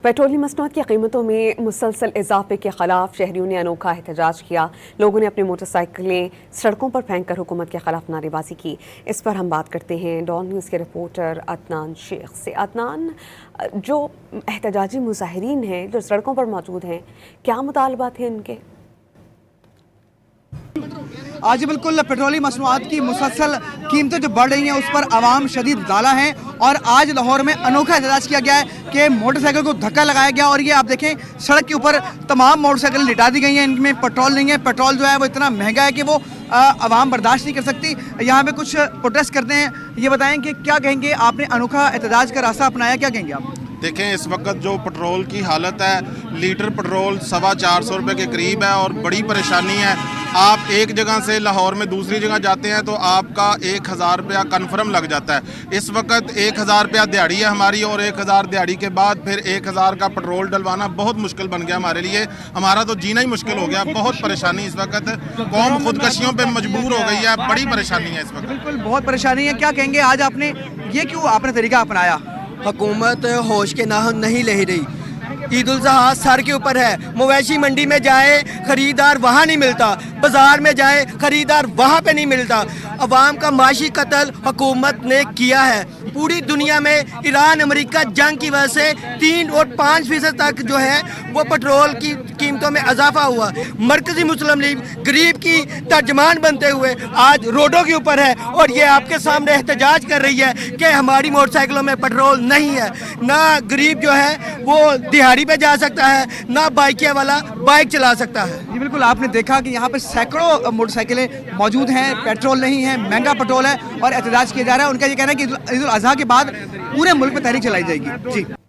Petroleum मसनूआत की कीमतों में मुसलसल इजाफे के खिलाफ शहरियों ने अनोखा एहतजाज किया। लोगों ने अपनी मोटरसाइकिलें सड़कों पर फेंक कर हुकूमत के खिलाफ नारेबाजी की। इस पर हम बात करते हैं डॉन न्यूज़ के रिपोर्टर अदनान शेख से। अदनान, जो एहतजाजी मुजाहिरीन हैं जो सड़कों पर मौजूद हैं, क्या मुतालबात हैं उनके? आज बिल्कुल पेट्रोलियम मसनूआत की मुसलसल कीमतें जो बढ़ रही हैं उस पर आवाम शदीद दाला है और आज लाहौर में अनोखा एहतजाज किया गया है कि मोटरसाइकिल को धक्का लगाया गया और ये आप देखें सड़क के ऊपर तमाम मोटरसाइकिल लिटा दी गई हैं। इनमें पेट्रोल नहीं है। पेट्रोल जो है वो इतना महंगा है कि वो आवाम बर्दाश्त नहीं कर सकती। यहाँ पे कुछ प्रोटेस्ट करते हैं। ये बताएं कि क्या कहेंगे, आपने अनोखा एहतजाज का रास्ता अपनाया, क्या कहेंगे आप? देखें, इस वक्त जो पेट्रोल की हालत है, लीटर पेट्रोल 450 रुपये के करीब है और बड़ी परेशानी है। आप एक जगह से लाहौर में दूसरी जगह जाते हैं तो आपका 1000 रुपया कन्फर्म लग जाता है। इस वक्त 1000 रुपया दिहाड़ी है हमारी और 1000 दिहाड़ी के बाद फिर 1000 का पेट्रोल डलवाना बहुत मुश्किल बन गया हमारे लिए। हमारा तो जीना ही मुश्किल हो गया। बहुत परेशानी इस वक्त, कौम खुदकशियों पर मजबूर हो गई है। बड़ी परेशानी है इस वक्त। बिल्कुल बहुत परेशानी है। क्या कहेंगे, आज आपने ये क्यों आपने तरीका अपनाया? हुकूमत होश के नाम नहीं ले रही। ईद उल ज़ुहा सर के ऊपर है। मवेशी मंडी में जाए खरीदार वहाँ नहीं मिलता, बाजार में जाए खरीदार वहाँ पे नहीं मिलता। अवाम का माशी कत्ल हुकूमत ने किया है। पूरी दुनिया में ईरान अमेरिका जंग की वजह से 3 और 5% तक जो है वो पेट्रोल की कीमतों में इजाफा हुआ। मरकजी मुस्लिम लीग गरीब की तर्जमान बनते हुए आज रोडों के ऊपर है और ये आपके सामने एहतजाज कर रही है कि हमारी मोटरसाइकिलों में पेट्रोल नहीं है। ना गरीब जो है वो दिहाड़ी पे जा सकता है, ना बाइकिया वाला बाइक चला सकता है। जी बिल्कुल, आपने देखा कि यहाँ पर सैकड़ों मोटरसाइकिलें मौजूद हैं, पेट्रोल नहीं है, महंगा पेट्रोल है और एहतजाज किया जा रहा है। उनका ये कहना है कि ईद उल अज़हा के बाद पूरे मुल्क में तहरीक चलाई जाएगी। जी।